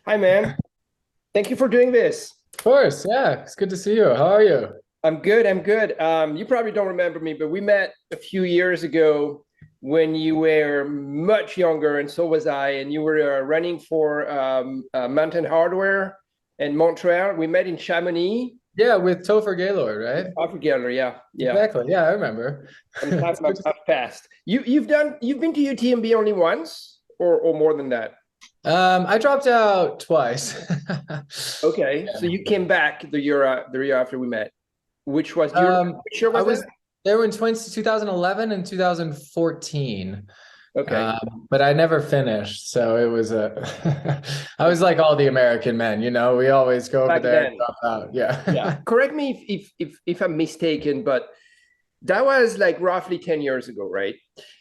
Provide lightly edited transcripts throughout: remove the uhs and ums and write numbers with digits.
Hi, man. Thank you for doing this. Of course, yeah. It's good to see you. How are you? I'm good. I'm good. You probably don't remember me, but we met a few years ago when you were much younger, and so was I. And you were running for Mountain Hardware in Montreal. We met in Chamonix. Yeah, with Topher Gaylord, right? Art Gallery. Yeah, yeah. Exactly. Yeah, I remember. Some time It's good to- have passed. You've been to UTMB only once, or more than that. I dropped out twice. Okay, so you came back the year after we met. Which was do you remember Um, which year I was was that? there in 2011 and 2014. Okay. But I never finished. So it was I was like all the American men, we always go over Back there and then. drop out. Yeah. Yeah. Correct me if I'm mistaken, but that was like roughly 10 years ago, right?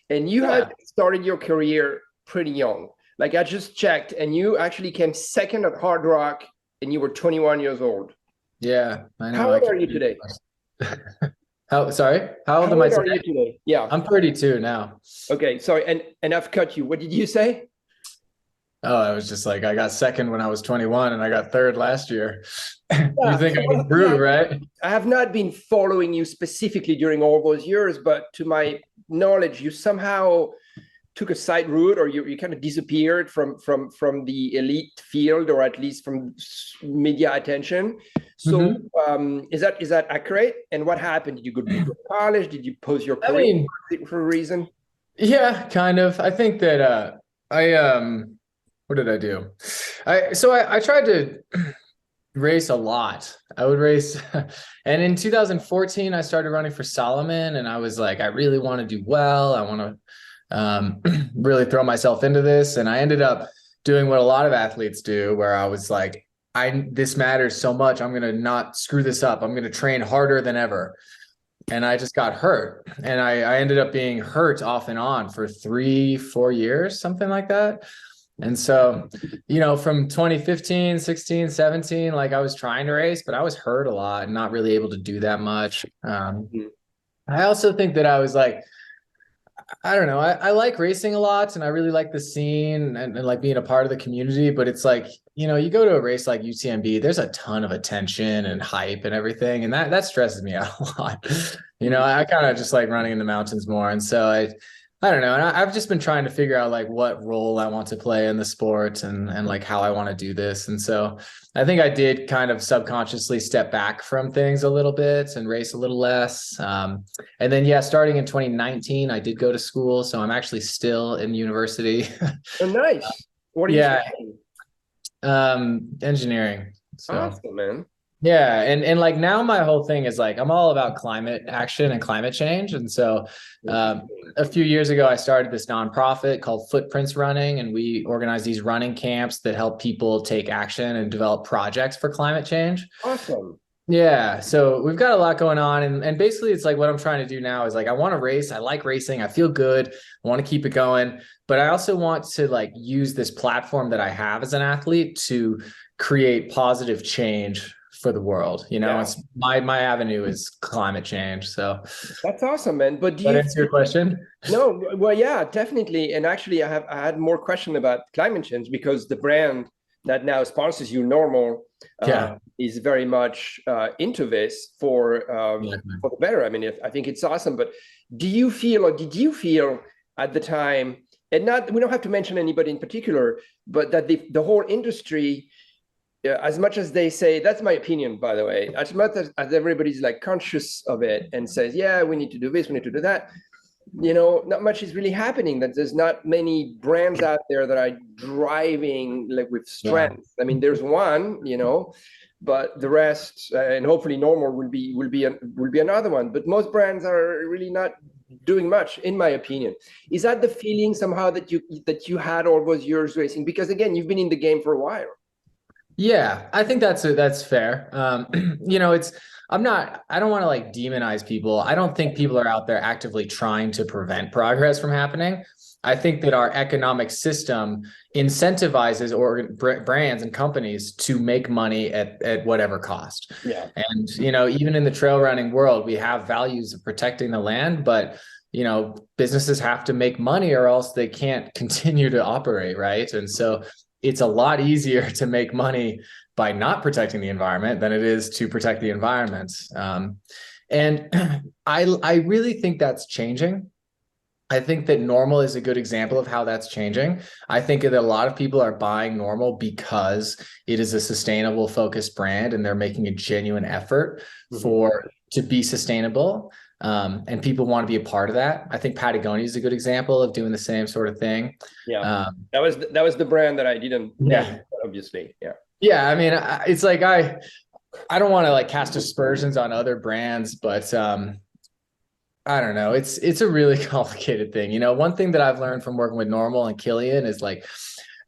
And you had Yeah. started your career pretty young. Like I just checked, and you actually came second at Hard Rock and you were 21 years old. Yeah. I know. How I old can are you today? Sorry? How old How am I old today? are you today? Yeah. I'm 32 now. Okay. Sorry. And I've cut you. What did you say? Oh, I was just like, I got second when I was 21 and I got third last year. You Yeah. think So I can yeah, improve, right? I have not been following you specifically during all those years, but to my knowledge, you somehow took a side route, or you kind of disappeared from the elite field, or at least from media attention. So Hmm. is that accurate? And what happened? Did you go to college? Did you pose your I career mean, for a reason? yeah, kind of. I think that I what did I do? I tried to race a lot. I would race and in 2014 I started running for Solomon and I was like, I really want to do well. I want to really throw myself into this. And I ended up doing what a lot of athletes do, where I was like, this matters so much. I'm gonna not screw this up. I'm gonna train harder than ever. And I just got hurt. And I ended up being hurt off and on for 3, 4 years, something like that. And so, from 2015, 16, 17, like I was trying to race, but I was hurt a lot and not really able to do that much. Mhm. I also think that I was like, I don't know. I like racing a lot and I really like the scene and like being a part of the community. But it's like, you go to a race like UTMB, there's a ton of attention and hype and everything. And that stresses me out a lot. I kind of just like running in the mountains more. And so I don't know. And I've just been trying to figure out like what role I want to play in the sport and like how I want to do this. And so I think I did kind of subconsciously step back from things a little bit and race a little less. And then, yeah, starting in 2019, I did go to school. So I'm actually still in university. Oh, nice. What are you Yeah, studying? engineering. So Awesome, man. yeah, and like now my whole thing is like I'm all about climate action and climate change. And so Interesting. a few years ago I started this nonprofit called Footprints Running, and we organize these running camps that help people take action and develop projects for climate change. Awesome. Yeah, so we've got a lot going on, and basically it's like what I'm trying to do now is like I want to race, I like racing, I feel good, I want to keep it going, but I also want to like use this platform that I have as an athlete to create positive change for the world. Yeah, It's my avenue is climate change. So that's awesome, man. But do that you answer your question? No, well, yeah, definitely. And actually, I had more question about climate change because the brand that now sponsors you, Normal, Yeah. is very much into this Yeah. for the better. I mean, I think it's awesome. But do you feel, or did you feel at the time, and not we don't have to mention anybody in particular, but that the whole industry, as much as they say, that's my opinion, by the way, as much as everybody's like conscious of it and says, yeah, we need to do this, we need to do that, not much is really happening. That there's not many brands out there that are driving like with Yeah. strength. I mean, there's one, but the rest, and hopefully Normal will be another one. But most brands are really not doing much, in my opinion. Is that the feeling somehow that you had all those years racing? Because again, you've been in the game for a while. Yeah, I think that's fair. I don't want to like demonize people. I don't think people are out there actively trying to prevent progress from happening. I think that our economic system incentivizes brands and companies to make money at whatever cost. Yeah. And, even in the trail running world, we have values of protecting the land, but businesses have to make money or else they can't continue to operate, right? And so it's a lot easier to make money by not protecting the environment than it is to protect the environment. And I really think that's changing. I think that NNormal is a good example of how that's changing. I think that a lot of people are buying NNormal because it is a sustainable focused brand and they're making a genuine effort to be sustainable. And people want to be a part of that. I think Patagonia is a good example of doing the same sort of thing. Yeah, that was the brand that I didn't name, obviously. Yeah. Yeah, I mean, it's like I don't want to like cast aspersions on other brands, but I don't know. It's a really complicated thing. You know, one thing that I've learned from working with NNormal and Kilian is like,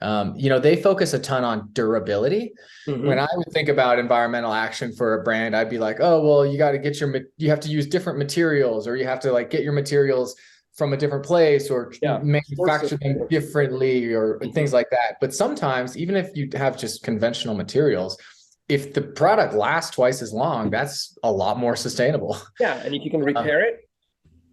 you know, they focus a ton on durability. When I would think about environmental action for a brand, I'd be like, oh, well, you got to you have to use different materials, or you have to like get your materials from a different place, or manufacture them differently, or things like that. But sometimes, even if you have just conventional materials, if the product lasts twice as long, that's a lot more sustainable. Yeah, and if you can repair it.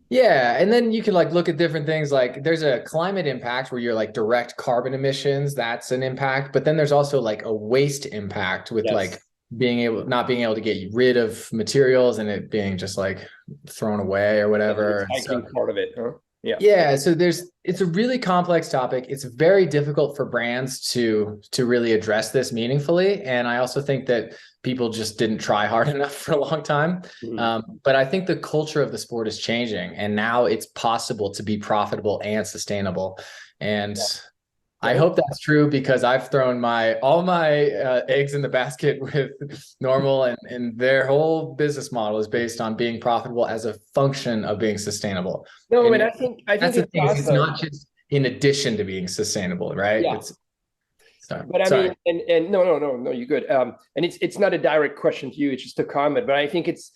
Yeah, and then you can like look at different things. Like there's a climate impact where you're like direct carbon emissions. That's an impact. But then there's also like a waste impact with like not being able to get rid of materials and it being just like thrown away or whatever. The recycling part of it, huh? Yeah. Yeah. So it's a really complex topic. It's very difficult for brands to really address this meaningfully. And I also think that people just didn't try hard enough for a long time. But I think the culture of the sport is changing, and now it's possible to be profitable and sustainable. And I hope that's true, because I've thrown all my eggs in the basket with NNormal, and their whole business model is based on being profitable as a function of being sustainable. No, and I think that's the thing. Awesome. It's not just in addition to being sustainable, right? Yeah. But I mean, and no, you're good. And it's not a direct question to you; it's just a comment. But I think it's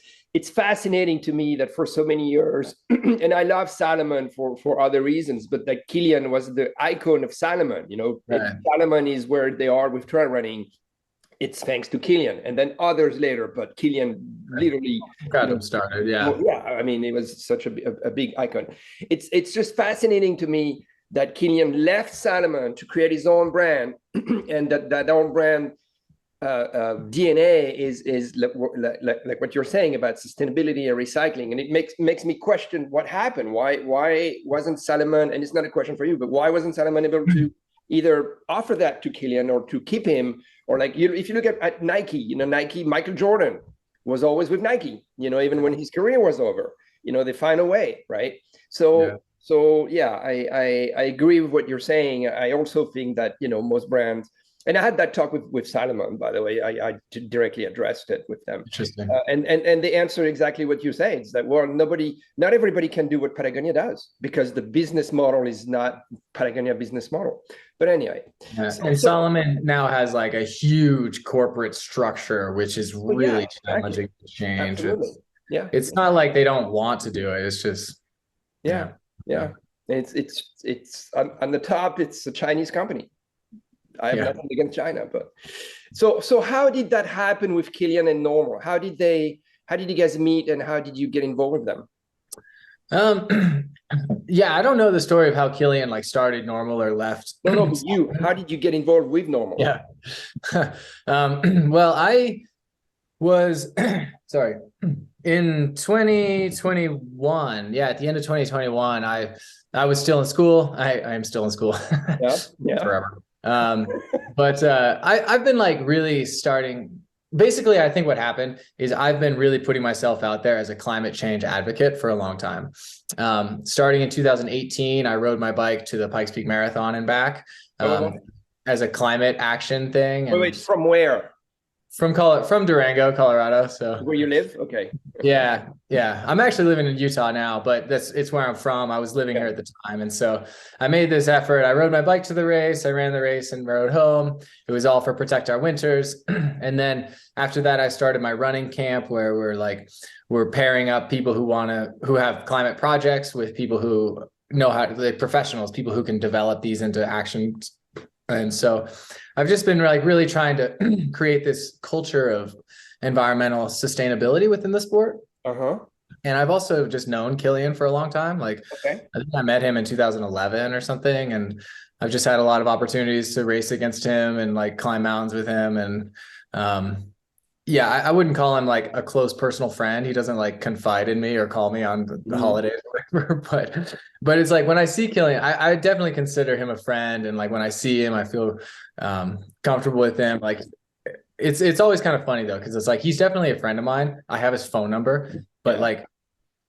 fascinating to me that for so many years, and I love Salomon for other reasons, but that Kilian was the icon of Salomon. You know, Salomon is where they are with trail running. It's thanks to Kilian, and then others later. But Kilian literally got him started. Yeah, I mean, it was such a big icon. It's just fascinating to me that Kilian left Salomon to create his own brand, and that own brand DNA is like what you're saying about sustainability and recycling, and it makes me question what happened. Why wasn't Salomon? And it's not a question for you, but why wasn't Salomon able to either offer that to Kilian or to keep him? Or like if you look at Nike, you know, Michael Jordan was always with Nike. You know, even when his career was over, you know, they find a way, right? So I agree with what you're saying. I also think that, you know, most brands, and I had that talk with Salomon, by the way. I directly addressed it with them. Interesting. And they answer exactly what you say. It's that, well, not everybody can do what Patagonia does, because the business model is not Patagonia business model. But anyway. Yeah. And Salomon now has like a huge corporate structure, which is really challenging to change. It's not like they don't want to do it. It's just, Yeah. It's on the top. It's a Chinese company. I have nothing against China, but so how did that happen with Kilian and NNormal? How did you guys meet, and how did you get involved with them? I don't know the story of how Kilian like started NNormal or left. No, but how did you get involved with NNormal? Yeah. Well, I was sorry. In 2021, at the end of 2021, I was still in school. I am still in school. Forever. But I've been like really starting. Basically, I think what happened is I've been really putting myself out there as a climate change advocate for a long time. Starting in 2018, I rode my bike to the Pikes Peak Marathon and back as a climate action thing. Wait, from where? From Durango, Colorado. So where you live? Okay. Yeah. I'm actually living in Utah now, but it's where I'm from. I was living here at the time. And so I made this effort. I rode my bike to the race. I ran the race and rode home. It was all for Protect Our Winters. And then after that, I started my running camp, where we're pairing up people who have climate projects with people who know how to, like professionals, people who can develop these into actions. And so I've just been like really trying to create this culture of environmental sustainability within the sport. And I've also just known Kilian for a long time. Like, I think I met him in 2011 or something. And I've just had a lot of opportunities to race against him and like climb mountains with him. And yeah, I wouldn't call him like a close personal friend. He doesn't like confide in me or call me on the holidays or whatever. But it's like when I see Killian, I definitely consider him a friend. And like when I see him, I feel comfortable with him. Like it's always kind of funny though, because it's like he's definitely a friend of mine. I have his phone number, but like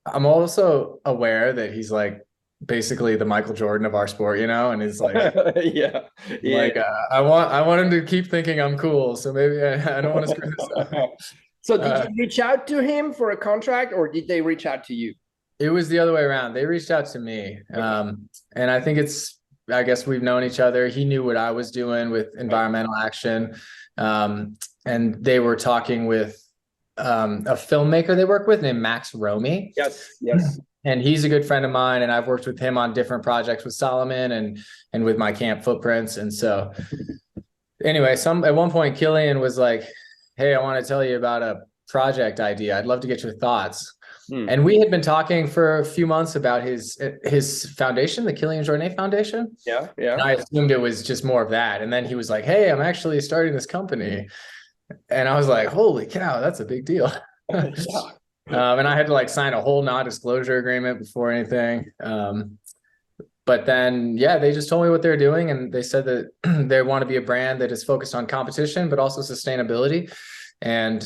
I'm also aware that he's like basically the Michael Jordan of our sport, you know, and it's like, like I want him to keep thinking I'm cool, so maybe I don't want to screw this up. So did you reach out to him for a contract, or did they reach out to you? It was the other way around. They reached out to me, and I think I guess we've known each other. He knew what I was doing with environmental action, and they were talking with a filmmaker they work with named Max Romy. Yes. And he's a good friend of mine, and I've worked with him on different projects with Solomon and with my camp footprints. And so anyway, at one point Killian was like, hey, I want to tell you about a project idea. I'd love to get your thoughts. And we had been talking for a few months about his foundation, the Killian Jornet Foundation. Yeah. And I assumed it was just more of that. And then he was like, hey, I'm actually starting this company. And I was like, holy cow, that's a big deal. And I had to like sign a whole non-disclosure agreement before anything. But then, they just told me what they're doing. And they said that they want to be a brand that is focused on competition, but also sustainability. And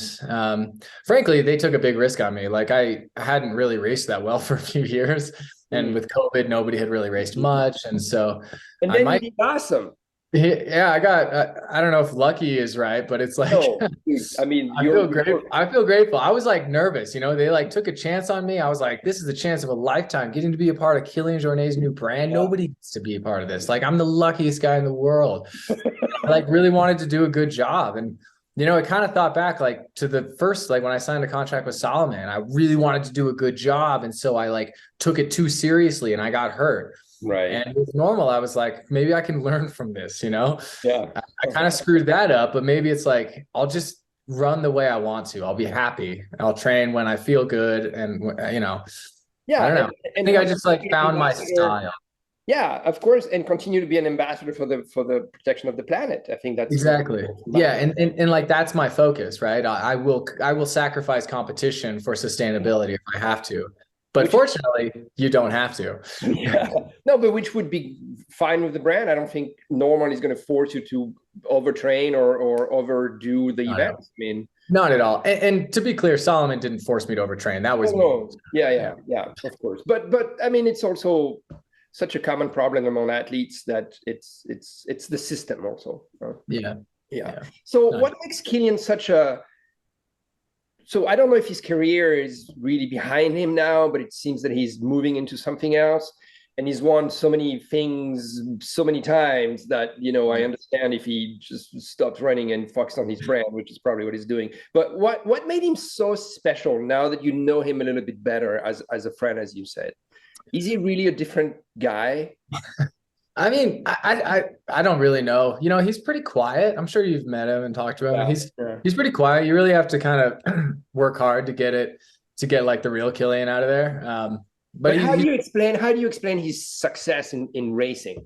frankly, they took a big risk on me. Like I hadn't really raced that well for a few years. And with COVID, nobody had really raced much. And so then you did awesome. Yeah, I don't know if lucky is right, but it's like, I mean, I feel grateful. I was like nervous, you know, they like took a chance on me. I was like, this is the chance of a lifetime getting to be a part of Killian Jornet's new brand. Nobody gets to be a part of this. Like, I'm the luckiest guy in the world. I like really wanted to do a good job. And, you know, I kind of thought back like to the first, like when I signed a contract with Solomon, I really wanted to do a good job. And so I like took it too seriously and I got hurt. Right. And with NNormal, I was like, maybe I can learn from this, you know? Yeah. I kind of screwed that up, but maybe it's like, I'll just run the way I want to. I'll be happy. I'll train when I feel good. And, you know, I don't know. I think I just like found my style. Yeah, of course. And continue to be an ambassador for the protection of the planet. I think that's exactly. Yeah. And like, that's my focus, right? I will sacrifice competition for sustainability if I have to. But fortunately, you don't have to. No, but which would be fine with the brand. I don't think NNormal is going to force you to overtrain or overdo the events. I mean, not at all. And to be clear, Solomon didn't force me to overtrain. That was me. Yeah, of course. But I mean, it's also such a common problem among athletes that it's the system also. Yeah. So what makes Killian such a... So I don't know if his career is really behind him now, but it seems that he's moving into something else. And he's won so many things so many times that, you know, I understand if he just stops running and focused on his brand, which is probably what he's doing. But what made him so special now that you know him a little bit better as a friend, as you said? Is he really a different guy? I mean, I don't really know. You know, he's pretty quiet. I'm sure you've met him and talked to him. He's pretty quiet. You really have to kind of work hard to get like the real Killian out of there. But how do you explain his success in racing?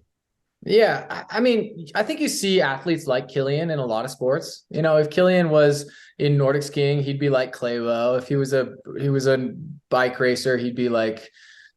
Yeah, I mean, I think you see athletes like Killian in a lot of sports. You know, if Killian was in Nordic skiing, he'd be like Clévo. If he was a bike racer, he'd be like,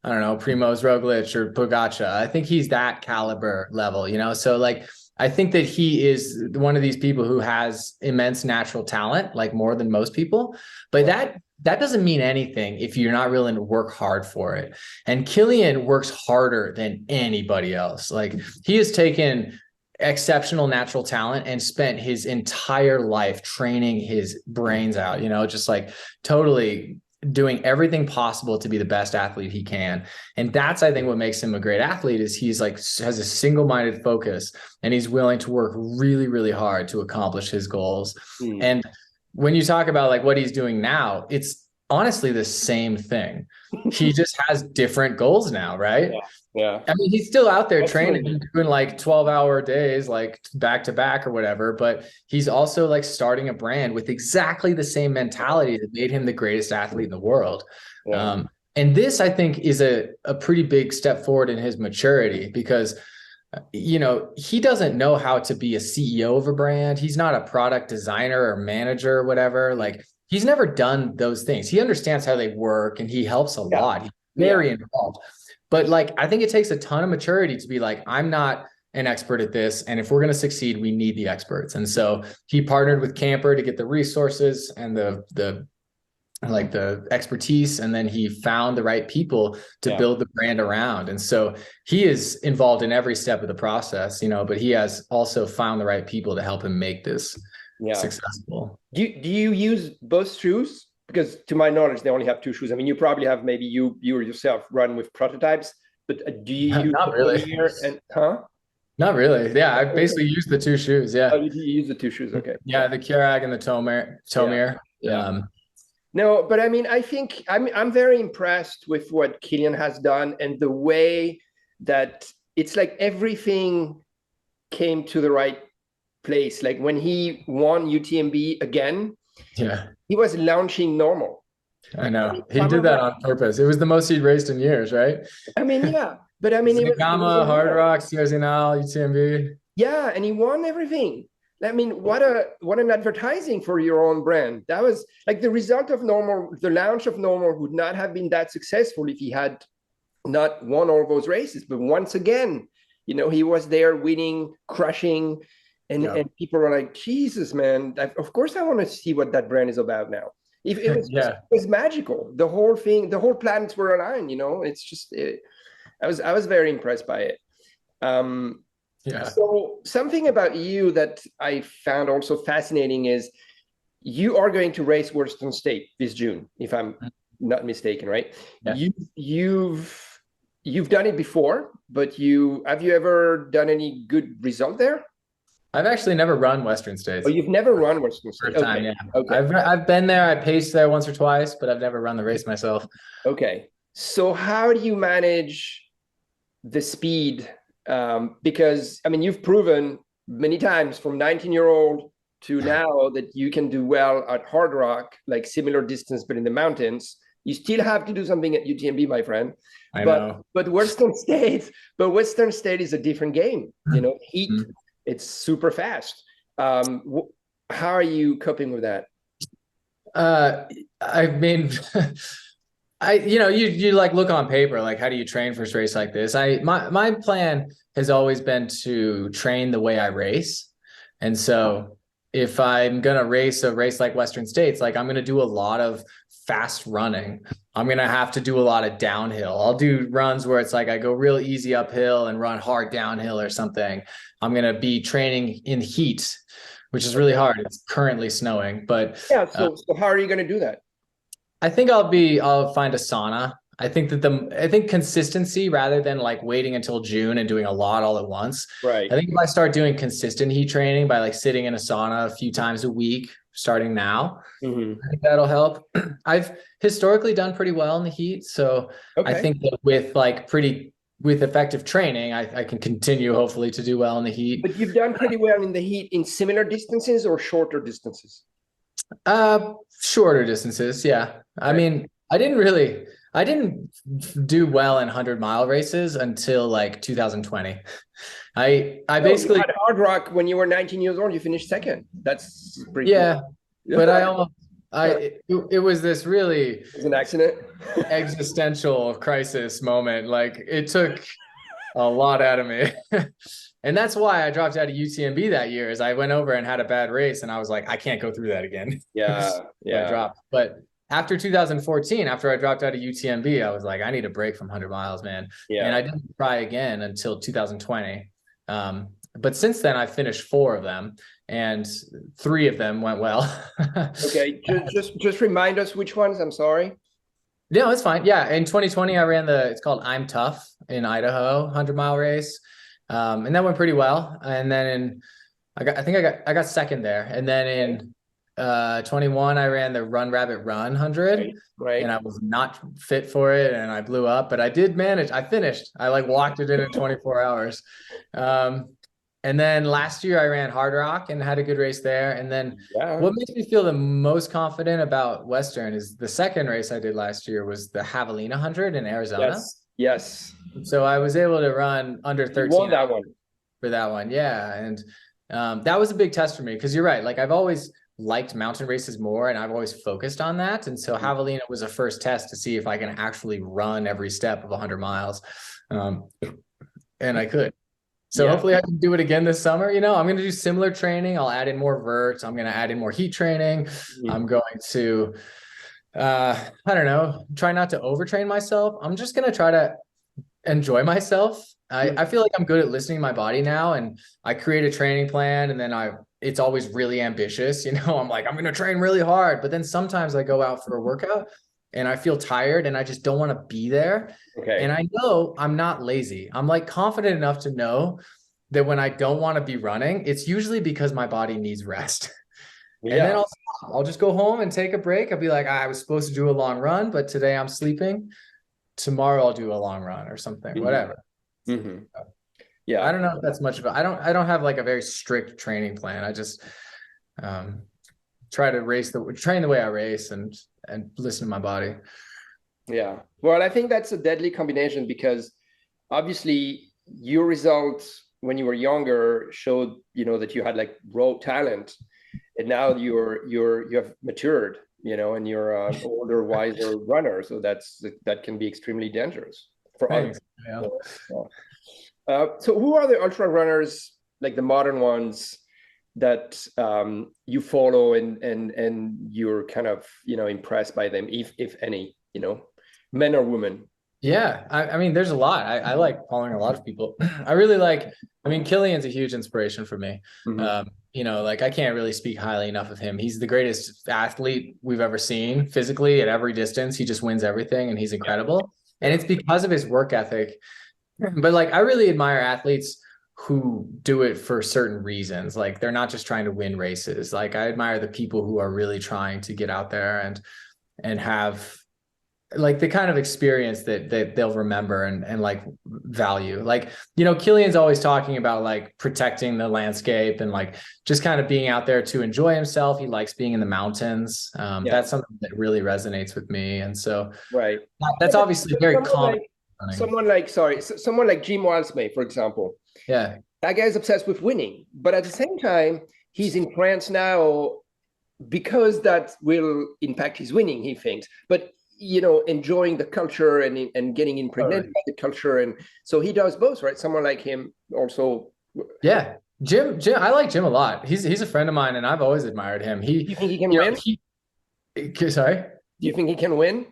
I don't know, Primoz Roglic or Pogačar. I think he's that caliber level, you know? So like, I think that he is one of these people who has immense natural talent, like more than most people, but that doesn't mean anything if you're not willing to work hard for it. And Killian works harder than anybody else. Like he has taken exceptional natural talent and spent his entire life training his brains out, you know, just like totally doing everything possible to be the best athlete he can. And that's, I think, what makes him a great athlete is he's like has a single-minded focus and he's willing to work really, really hard to accomplish his goals. And when you talk about like what he's doing now, it's honestly the same thing. He just has different goals now, right? Yeah. I mean, he's still out there training and doing like 12-hour days, like back to back or whatever, but he's also like starting a brand with exactly the same mentality that made him the greatest athlete in the world. And this, I think, is a pretty big step forward in his maturity because you know, he doesn't know how to be a CEO of a brand. He's not a product designer or manager or whatever. Like, he's never done those things. He understands how they work and he helps a lot. He's very involved. But like, I think it takes a ton of maturity to be like, I'm not an expert at this. And if we're going to succeed, we need the experts. And so he partnered with Camper to get the resources and the expertise. And then he found the right people to build the brand around. And so he is involved in every step of the process, you know, but he has also found the right people to help him make this successful. Do you use both shoes? Because to my knowledge, they only have two shoes. I mean, you probably have, maybe you yourself run with prototypes, but do you use not really? Not really. Yeah, I basically use the two shoes. Yeah. Oh, you use the two shoes. Okay. Yeah, the Keurig and the Tomir. No, but I mean, I think I'm very impressed with what Killian has done and the way that it's like everything came to the right place. Like when he won UTMB again, he was launching Normal. I know. He did that on purpose. It was the most he'd raced in years, right? I mean, but I mean, it was Hard Rock, CRZNL, UTMB. Yeah, and he won everything. I mean, what an advertising for your own brand. That was like the result of Normal. The launch of Normal would not have been that successful if he had not won all those races. But once again, you know, he was there winning, crushing, and people were like, Jesus, man, of course I want to see what that brand is about now. If it was, it was magical. The whole thing, the whole planets were aligned, you know, it's just, I was very impressed by it. So something about you that I found also fascinating is you are going to race Western State this June, if I'm not mistaken, right? You've done it before, but have you ever done any good result there? I've actually never run Western States. Oh, you've never run Western States? First time, Okay. I've been there. I paced there once or twice, but I've never run the race myself. Okay. So how do you manage the speed? Because I mean, you've proven many times from 19-year-old to now that you can do well at Hard Rock, like similar distance, but in the mountains. You still have to do something at UTMB, my friend. I know. But Western State is a different game. You know, heat. It's super fast. How are you coping with that? I mean, you like look on paper, like, how do you train for a race like this? My plan has always been to train the way I race. And so if I'm going to race a race like Western States, like I'm going to do a lot of fast running. I'm going to have to do a lot of downhill. I'll do runs where it's like I go real easy uphill and run hard downhill or something. I'm going to be training in heat, which is really hard. It's currently snowing, but so how are you going to do that? I think I'll find a sauna. I think consistency rather than like waiting until June and doing a lot all at once. Right. I think if I start doing consistent heat training by like sitting in a sauna a few times a week, starting now, I think that'll help. I've historically done pretty well in the heat. So I think that with effective training, I can continue hopefully to do well in the heat. But you've done pretty well in the heat in similar distances or shorter distances? Shorter distances. Yeah. I mean, I didn't do well in 100-mile races until like 2020. I basically at Hard Rock when you were 19 years old, you finished second. That's pretty cool. But it was this really, it was an accident, existential crisis moment. Like it took a lot out of me. And that's why I dropped out of UTMB that year, is I went over and had a bad race and I was like, I can't go through that again. I dropped. But after 2014, after I dropped out of UTMB, I was like, I need a break from 100 miles, man. And I didn't try again until 2020. But since then, I finished 4 of them, and 3 of them went well. Okay, just remind us which ones. I'm sorry. No, it's fine. Yeah, in 2020, I ran it's called I'm Tough in Idaho, 100-mile race, and that went pretty well. And then I got second there. And then in 21, I ran the Run Rabbit Run 100, right? And I was not fit for it, and I blew up, but I did manage. I finished. I like walked it in 24 hours. And then last year I ran Hard Rock and had a good race there. And then what makes me feel the most confident about Western is the second race I did last year was the Javelina 100 in Arizona. Yes. So I was able to run under 13. You won that one. for that one. Yeah. And that was a big test for me, because you're right. Like, I've always liked mountain races more, and I've always focused on that. And so Javelina was a first test to see if I can actually run every step of 100 miles. And I could. So hopefully I can do it again this summer. I'm going to do similar training. I'll add in more vert. I'm going to add in more heat training. I'm going to, I don't know, try not to overtrain myself. I'm just going to try to enjoy myself. I feel like I'm good at listening to my body now, and I create a training plan, and then it's always really ambitious. I'm like, I'm going to train really hard, but then sometimes I go out for a workout and I feel tired and I just don't want to be there. Okay. And I know I'm not lazy. I'm like confident enough to know that when I don't want to be running, it's usually because my body needs rest. Yeah. And then I'll just go home and take a break. I'll be like, I was supposed to do a long run, but today I'm sleeping. Tomorrow I'll do a long run or something, whatever. Yeah. I don't know if that's much of I don't have like a very strict training plan. I just try to train the way I race and listen to my body. Yeah. Well, I think that's a deadly combination, because obviously your results when you were younger showed, that you had like raw talent, and now you have matured, and you're an older, wiser runner. So that can be extremely dangerous for others. Yeah. So who are the ultra runners, like the modern ones, that you follow and you're kind of impressed by them, if any, men or women? Yeah, I mean, there's a lot. I like following a lot of people. I really like, Kilian's a huge inspiration for me. Like, I can't really speak highly enough of him. He's the greatest athlete we've ever seen physically at every distance. He just wins everything, and he's incredible. And it's because of his work ethic. But like, I really admire athletes who do it for certain reasons. Like, they're not just trying to win races. Like, I admire the people who are really trying to get out there and have like the kind of experience that they'll remember and like value. Like, Kilian's always talking about like protecting the landscape and like just kind of being out there to enjoy himself. He likes being in the mountains. That's something that really resonates with me. And so that's obviously very common. Someone like Jim Walmsley, for example. Yeah. That guy's obsessed with winning, but at the same time, he's in France now because that will impact his winning, he thinks. But enjoying the culture and getting impregnated by the culture. And so he does both, right? Someone like him also. Yeah. Jim, I like Jim a lot. He's a friend of mine, and I've always admired him. Do you think he can win? Sorry? Do you think he can win?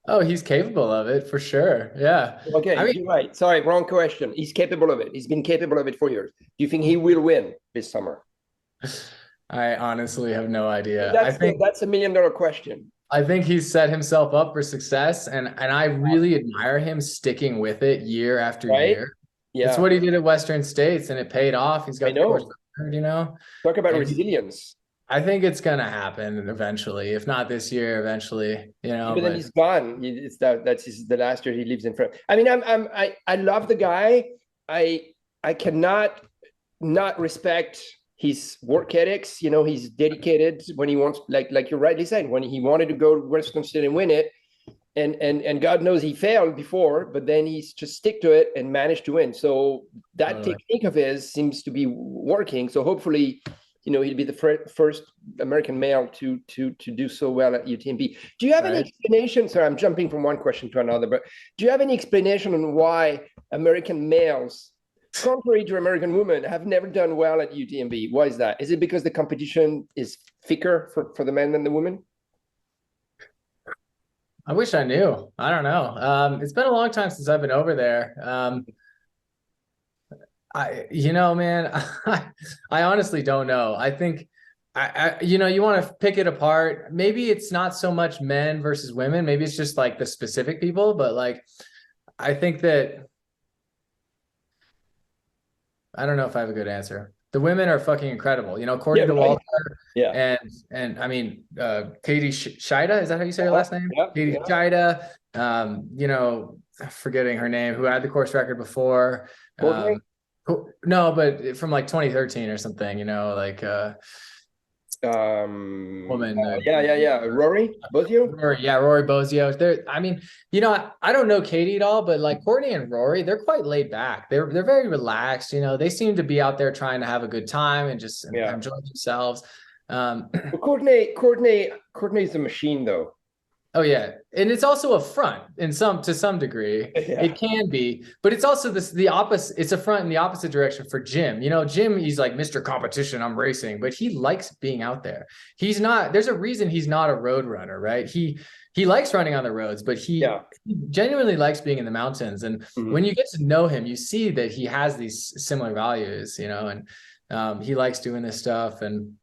Oh, he's capable of it for sure. Yeah. Okay, you're right. Sorry, wrong question. He's capable of it. He's been capable of it for years. Do you think he will win this summer? I honestly have no idea. That's $1 million question. I think he's set himself up for success, and I really admire him sticking with it year after year. Yeah. That's what he did at Western States, and it paid off. He's got the course record, Talk about resilience. I think it's gonna happen eventually, if not this year, eventually. But then he's gone. That's the last year he lives in France. I mean, I love the guy. I cannot not respect his work ethics. He's dedicated when he wants, like you rightly said, when he wanted to go to Western State and win it, and God knows he failed before, but then he's just stick to it and managed to win. So that technique of his seems to be working. So hopefully, he'll be the first American male to do so well at UTMB. Do you have any explanation? Sorry, I'm jumping from one question to another, but do you have any explanation on why American males, contrary to American women, have never done well at UTMB? Why is that? Is it because the competition is thicker for the men than the women? I wish I knew. I don't know. It's been a long time since I've been over there. Man, I honestly don't know. I think, you want to pick it apart. Maybe it's not so much men versus women. Maybe it's just like the specific people. But like, I think that, I don't know if I have a good answer. The women are fucking incredible. Courtney Dauwalter. Yeah. And I mean, Katie Schide, is that how you say her last name? Yeah. Katie Schide. Forgetting her name, who had the course record before. No, but from like 2013 or something, Woman. Rory Bosio. Rory Bosio. I mean, I don't know Katie at all, but like Courtney and Rory, they're quite laid back. They're very relaxed. They seem to be out there trying to have a good time and just enjoy themselves. Well, Courtney's a machine, though. Oh yeah, and it's also a front to some degree. Yeah. It can be, but it's also the opposite. It's a front in the opposite direction for Jim. Jim, he's like Mr. Competition. I'm racing, but he likes being out there. He's not. There's a reason he's not a road runner, right? He likes running on the roads, but he genuinely likes being in the mountains. And when you get to know him, you see that he has these similar values, and he likes doing this stuff. And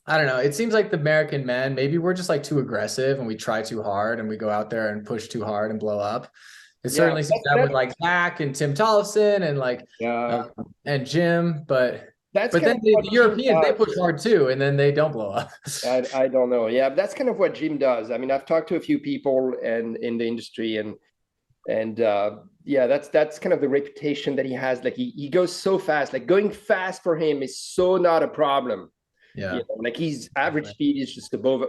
I don't know. It seems like the American men, maybe we're just like too aggressive and we try too hard and we go out there and push too hard and blow up. It certainly seems that with like Zach and Tim Tollefson and like and Jim, but then the Europeans, they push hard too, and then they don't blow up. I don't know. Yeah, that's kind of what Jim does. I mean, I've talked to a few people and in the industry and that's kind of the reputation that he has. Like he goes so fast. Like going fast for him is so not a problem. Yeah, like his average speed is just above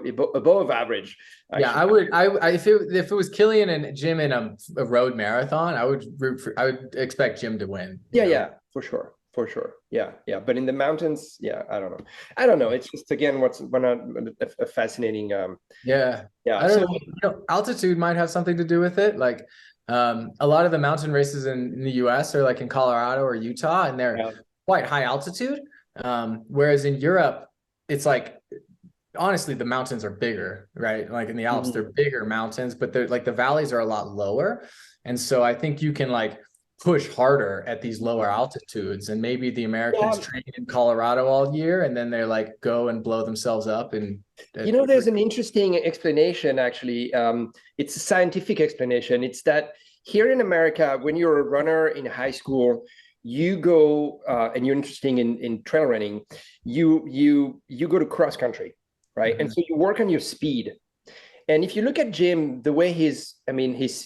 average. Actually. Yeah, if it was Killian and Jim in a road marathon, I would expect Jim to win. Yeah, for sure. Yeah. But in the mountains, I don't know. It's just again a fascinating. I don't know. Altitude might have something to do with it. Like a lot of the mountain races in the U.S. are like in Colorado or Utah, and they're quite high altitude. Whereas in Europe, it's like, honestly, the mountains are bigger, right? Like in the Alps, they're bigger mountains, but they're like the valleys are a lot lower. And so I think you can like push harder at these lower altitudes. And maybe the Americans train in Colorado all year and then they're like go and blow themselves up. And there's an interesting explanation, actually. It's a scientific explanation. It's that here in America, when you're a runner in high school, you go and you're interested in trail running, you go to cross country, right? And so you work on your speed. And if you look at Jim, the way his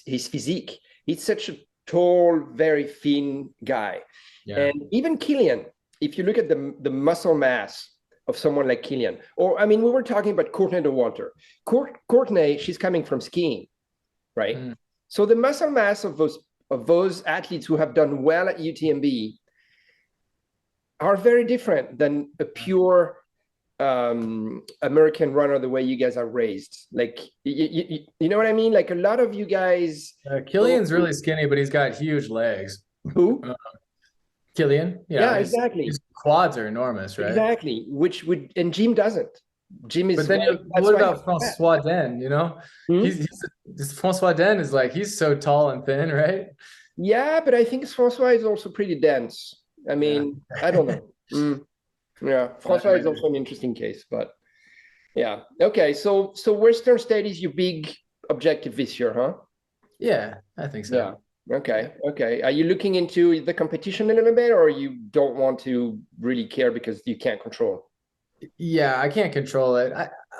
physique, he's such a tall, very thin guy. And even Killian, if you look at the muscle mass of someone like Killian, or we were talking about Courtney Dauwalter. Courtney, she's coming from skiing, right? So the muscle mass of those athletes who have done well at UTMB are very different than a pure American runner, the way you guys are raised. Like, you know what I mean? Like a lot of you guys. Killian's really skinny, but he's got huge legs. Who? Killian. Yeah, exactly. His quads are enormous, right? Exactly. And Jim doesn't. Jim is. But then what about Francois Den? Francois Den is like, he's so tall and thin, right? Yeah, but I think Francois is also pretty dense. I mean, I don't know. Yeah, Francois is also an interesting case, but yeah. Okay, so Western State is your big objective this year, huh? Yeah, I think so. Yeah. Okay. Are you looking into the competition a little bit, or you don't want to really care because you can't control? Yeah, I can't control it.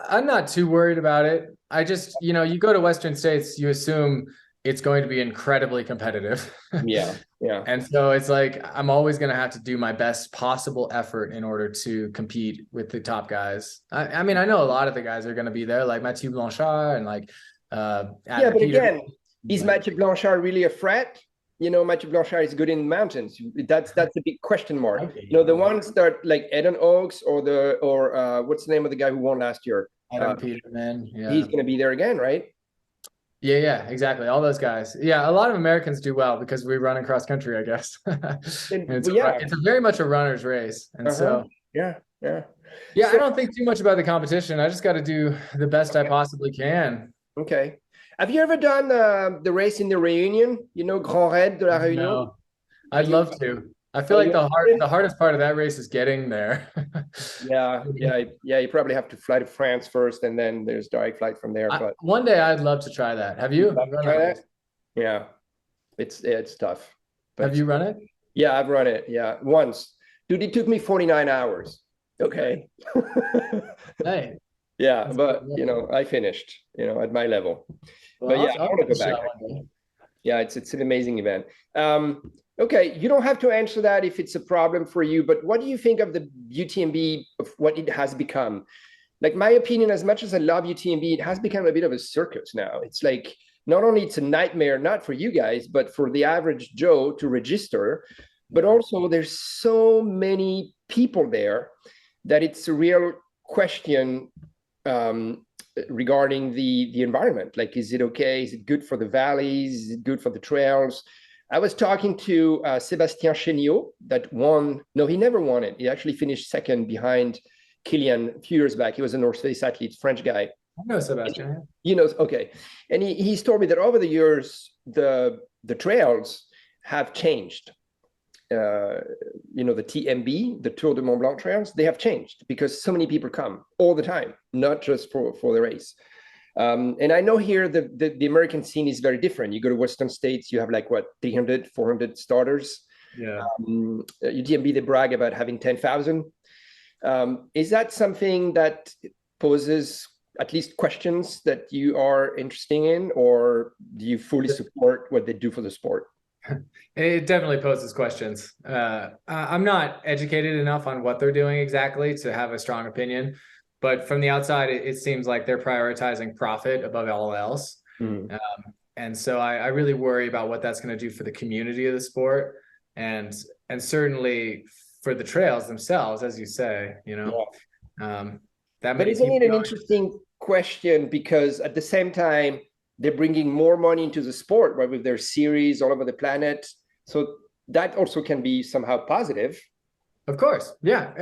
I'm not too worried about it. I just, you go to Western States, you assume it's going to be incredibly competitive. Yeah. And so it's like, I'm always going to have to do my best possible effort in order to compete with the top guys. I know a lot of the guys are going to be there, like Mathieu Blanchard and like, but again, is Mathieu Blanchard really a threat? Mathieu Blanchard is good in the mountains. That's a big question mark. Okay. The ones that are like Eden Oaks or what's the name of the guy who won last year? Adam Peterman. Yeah. He's going to be there again, right? Yeah, exactly. All those guys. Yeah, a lot of Americans do well because we run in cross country, I guess. It's very much a runner's race. And so yeah. So, I don't think too much about the competition. I just got to do the best I possibly can. Okay. Have you ever done the race in the Reunion? Grand Raid de la Réunion? No. I'd love to. I feel like the hardest part of that race is getting there. Yeah. You probably have to fly to France first, and then there's direct flight from there. But one day I'd love to try that. Have you run that? Yeah, it's tough. But have you run it? Yeah, I've run it. Yeah, once. Dude, it took me 49 hours. Okay. Hey. Yeah, but I finished. At my level. Well, but yeah, I want to go back. Yeah, it's an amazing event. Okay, you don't have to answer that if it's a problem for you, but what do you think of the UTMB, of what it has become? Like, my opinion, as much as I love UTMB, it has become a bit of a circus now. It's like, not only it's a nightmare, not for you guys, but for the average Joe to register, but also there's so many people there that it's a real question regarding the environment. Like, is it okay? Is it good for the valleys? Is it good for the trails? I was talking to Sébastien Chéniaud that won. No, he never won it. He actually finished second behind Kilian a few years back. He was a North Face athlete, French guy. I know Sebastian. You know, okay. And he's told me that over the years, the trails have changed. You know, the TMB, the Tour de Mont Blanc trails, they have changed because so many people come all the time, not just for the race. And I know here the American scene is very different. You go to Western States, you have like what, 300, 400 starters. Yeah. UTMB, they brag about having 10,000. Is that something that poses at least questions that you are interested in, or do you fully support what they do for the sport? It definitely poses questions. I'm not educated enough on what they're doing exactly to have a strong opinion, but from the outside, it seems like they're prioritizing profit above all else. And so I really worry about what that's going to do for the community of the sport, and certainly for the trails themselves, as you say, you know. Yeah. That but isn't it an interesting question, because at the same time they're bringing more money into the sport, right, with their series all over the planet, so that also can be somehow positive. Of course, yeah.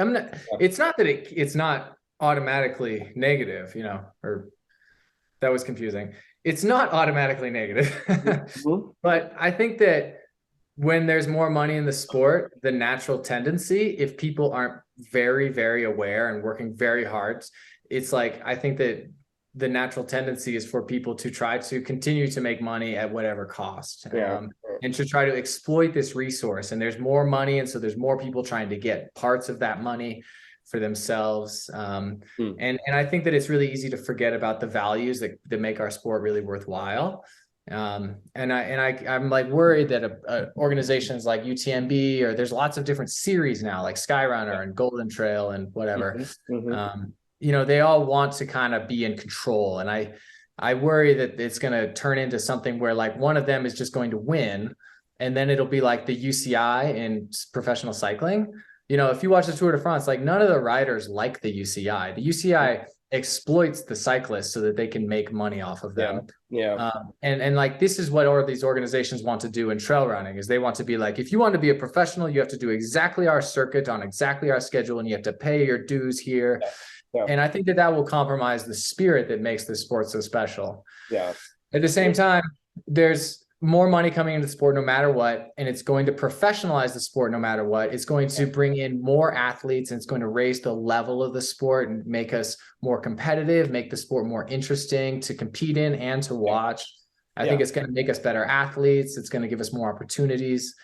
It's not that it's not automatically negative, you know, or that was confusing. It's not automatically negative. But I think that when there's more money in the sport, the natural tendency, if people aren't very, very aware and working very hard, it's like, I think that the natural tendency is for people to try to continue to make money at whatever cost, and to try to exploit this resource. And there's more money, and so there's more people trying to get parts of that money for themselves. And I think that it's really easy to forget about the values that make our sport really worthwhile. I'm like worried that organizations like UTMB, or there's lots of different series now, like Skyrunner and Golden Trail and whatever, you know, they all want to kind of be in control. And I worry that it's going to turn into something where like one of them is just going to win, and then it'll be like the UCI in professional cycling. You know, if you watch the Tour de France, like none of the riders like the UCI. The UCI exploits the cyclists so that they can make money off of them. And like, this is what all of these organizations want to do in trail running, is they want to be like, if you want to be a professional, you have to do exactly our circuit on exactly our schedule, and you have to pay your dues here. And I think that will compromise the spirit that makes this sport so special. At the same time, there's more money coming into the sport no matter what, and it's going to professionalize the sport no matter what. It's going to bring in more athletes, and it's going to raise the level of the sport and make us more competitive, make the sport more interesting to compete in and to watch. I think it's going to make us better athletes. It's going to give us more opportunities.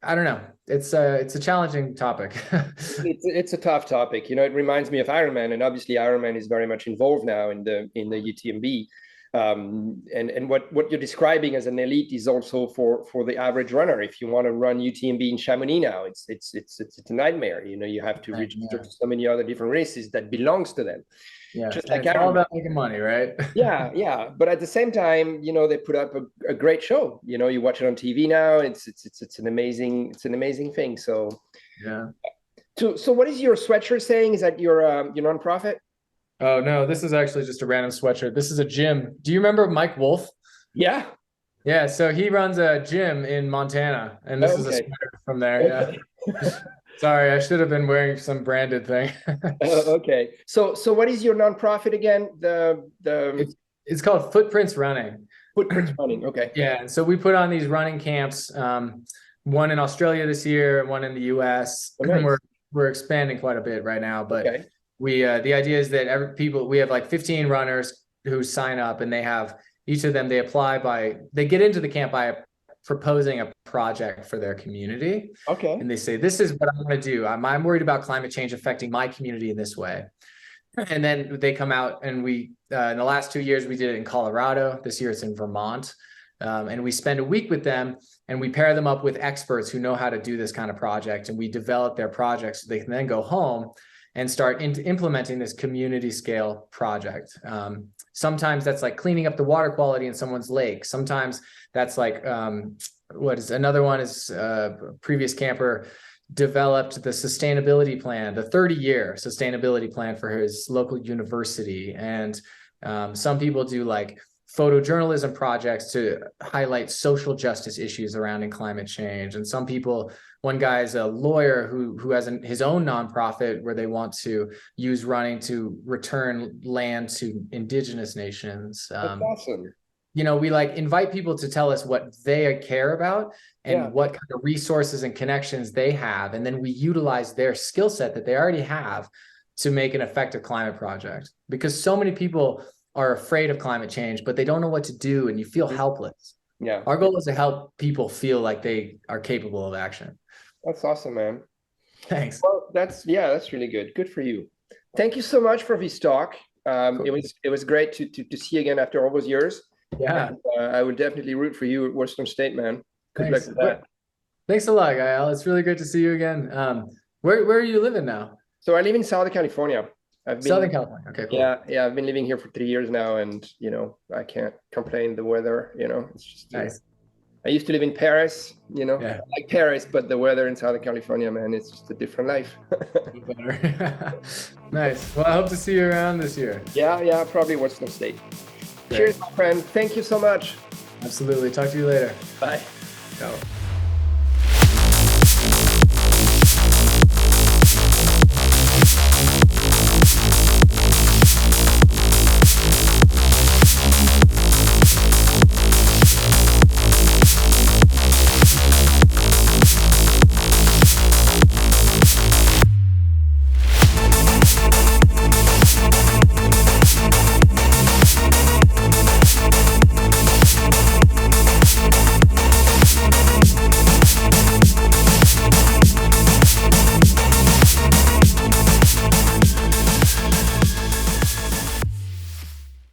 I don't know. It's a challenging topic. it's a tough topic. You know, it reminds me of Ironman, and obviously Ironman is very much involved now in the UTMB. And what you're describing as an elite is also for the average runner. If you want to run UTMB in Chamonix now, it's a nightmare. You know, you have to register to so many other different races that belongs to them. Just like it's all about making money, right? But at the same time, you know, they put up a great show. You know, you watch it on TV now. It's an amazing thing. So So what is your sweatshirt saying? Is that your nonprofit? Oh no, this is actually just a random sweatshirt. This is a gym. Do you remember Mike Wolf? Yeah. So he runs a gym in Montana, and this is a sweater from there. Sorry, I should have been wearing some branded thing. Okay. So what is your nonprofit again? It's called Footprints Running. Footprints Running. Okay. And so we put on these running camps, one in Australia this year and one in the US. Nice. We're expanding quite a bit right now, but we the idea is that we have like 15 runners who sign up, and they have each of them, they get into the camp by proposing a project for their community. And they say, this is what I'm going to do. I'm worried about climate change affecting my community in this way. And then they come out, and we in the last 2 years we did it in Colorado. This year it's in Vermont. And we spend a week with them and we pair them up with experts who know how to do this kind of project. And we develop their projects so they can then go home and start implementing this community scale project. Sometimes that's like cleaning up the water quality in someone's lake. Sometimes that's like, another one is previous camper developed the sustainability plan, the 30-year sustainability plan for his local university. And some people do like photojournalism projects to highlight social justice issues surrounding climate change. And some people, one guy is a lawyer who has his own nonprofit where they want to use running to return land to indigenous nations. That's awesome. You know, we like invite people to tell us what they care about and what kind of resources and connections they have. And then we utilize their skill set that they already have to make an effective climate project, because so many people are afraid of climate change, but they don't know what to do, and you feel helpless. Yeah. Our goal is to help people feel like they are capable of action. That's awesome, man. Thanks. Well, that's really good. Good for you. Thank you so much for this talk. Cool. It was great to see you again after all those years. Yeah. And, I would definitely root for you at Western State, man. Good luck with that. Thanks a lot, Gael. It's really great to see you again. Where are you living now? So I live in Southern California. Southern California. Okay, cool. Yeah. I've been living here for 3 years now, and I can't complain. The weather, it's just nice. I used to live in Paris, I like Paris, but the weather in Southern California, man, it's just a different life. Nice. Well, I hope to see you around this year. Yeah, probably Western State. Great. Cheers, my friend. Thank you so much. Absolutely. Talk to you later. Bye. Ciao.